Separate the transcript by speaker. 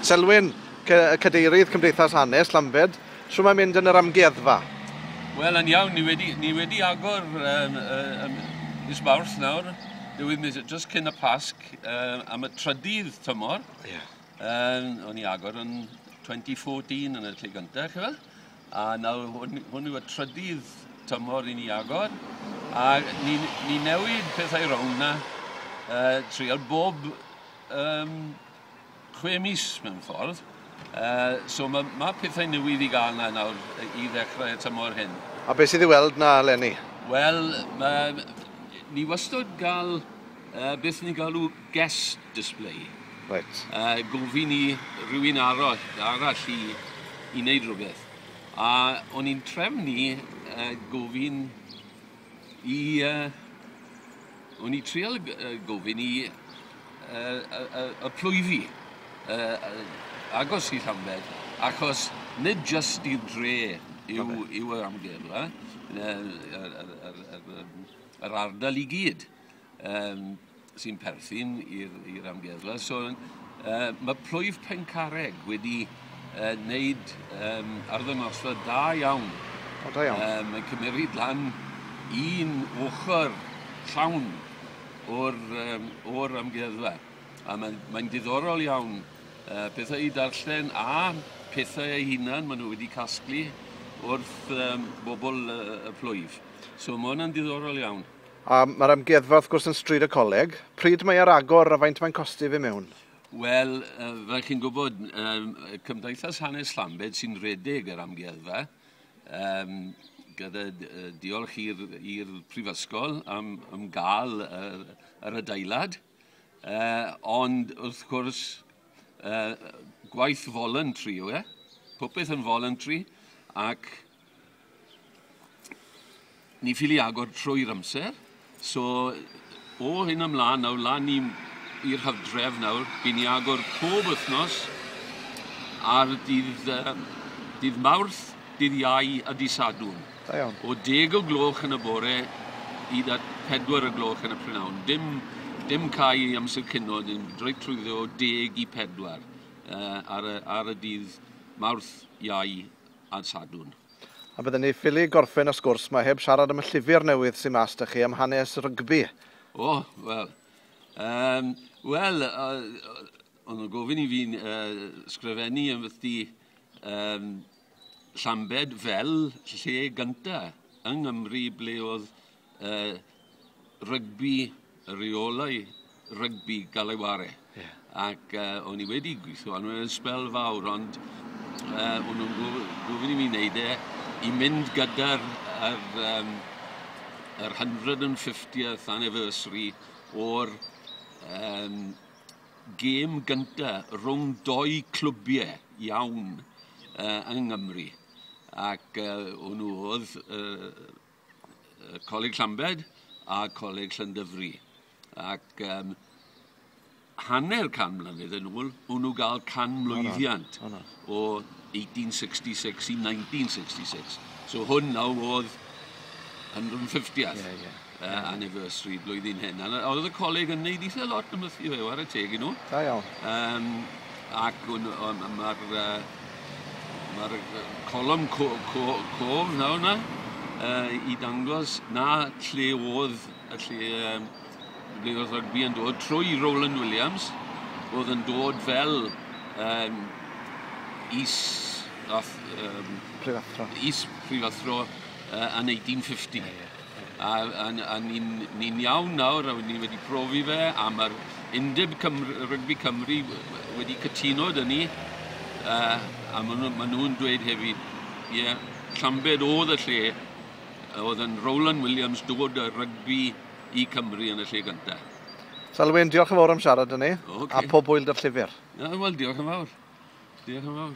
Speaker 1: Selwyn, cadeirydd Cymdeithas Hanes Llambed, shwt mae'n mynd yn yr amgueddfa?
Speaker 2: Wel, yn iawn, ni wedi agor mis Mawrth nawr. Just cyn y Pasg am y trydydd tymor. O'n i agor yn 2014 yn y lle gyntaf, chyfel. A nawr hwn yw y trydydd tymor i ni agor. A ni newid pethau rown na. Trial bob 6 mis mewn ffordd. So mae pethau newydd i gael na nawr i ddechrau y tymor hyn.
Speaker 1: A beth sydd i weld na, Lenny?
Speaker 2: Wel, ni wastad gael beth ni'n galw guest display.
Speaker 1: Right.
Speaker 2: Gofyn i rhywun arall i wneud rhywbeth. A o'n i'n trefnu gofyn i... o'n i trial gofyn i y plwyfi agos i Llambed, achos nid just i'r dre yw yr amgueddfa, yr ardal i gyd sy'n perthyn i'r amgueddfa. So, mae plwyf Pencarreg wedi wneud arddangosfa da iawn.
Speaker 1: O, da iawn.
Speaker 2: Mae'n cymryd lan un ochr llawn o'r amgueddfa. A mae'n diddorol iawn. Pethau i darllen a pethau eu hunan maen nhw wedi casglu wrth bobl y plwyf. So mae hwnna'n diddorol iawn.
Speaker 1: A mae'r amgueddfa wrth gwrs yn stryd y coleg. Pryd mae ar agor a faint mae'n costi fi mewn?
Speaker 2: Wel, fel chi'n gwybod, Cymdeithas Hanes Llambed sy'n rhedeg yr amgueddfa, gyda diolch i'r Prifysgol am gael yr adeilad. Ond wrth gwrs, gwaith voluntary yw e, popeth yn voluntary, ac ni ffili agor trwy'r amser. So, o hyn ymlaen, nawr lan i'r Hydref nawr, bydd ni agor pob wythnos ar dydd Mawrth, dydd Iau a dydd Sadwrn.
Speaker 1: Da iawn.
Speaker 2: O 10 o gloch yn y bore i 4 o gloch yn y prynawn. Dim cael i amser cynno, dim drwy trwyddo o 10 i 4 ar y dydd Mawrth, Iau a Sadwrn.
Speaker 1: A byddwn ni ffili gorffen y sgwrs mae heb siarad am y llyfr newydd sy'n mas da chi am hanes rygbi.
Speaker 2: O, wel. Wel, o'n nhw'n gofyn i fi'n sgrifennu am fyddi Llambed fel lle gyntaf yng Nghymru ble oedd rygbi, reolau rygbi gael ei ware. Ac o'n i wedi gweithio yn ysbel fawr, ond o'n nhw'n gofyn i fi wneud i mynd gyda'r 150th anniversary o'r gêm gyntaf rhwng 2 clwbiau iawn yng Nghymru. Ac o'n nhw oedd Coleg Llambed a Coleg Llandyfri. Ac hanner 100 mlynedd yn ôl, o'n nhw gael canmlwyddiant o 1866 i 1966. So hwn nawr oedd 150th anniversary blwyddyn hyn. Oedd y coleg yn gwneud eitha lot yn mythio fe, ar y teg i nhw.
Speaker 1: Da iawn.
Speaker 2: Ac mae'r colwm cof nawr na i dangos na lle oedd y lle ble oedd rygbi yn dod trwy Rowland Williams, oedd yn dod fel Prifysgol yn 1850. A ni'n iawn nawr, a ni wedi profi fe, a mae'r Undeb Rygbi Cymru wedi cytuno dyn ni, a maen nhw'n dweud hefyd, Llambed oedd y lle, oedd yn Rowland Williams dod y rygbi i Cymru yn y lle gyntaf.
Speaker 1: Selwyn, diolch yn fawr am siarad â ni, a pob hwyl 'da'r llyfr.
Speaker 2: Wel, diolch yn fawr. Diolch yn fawr.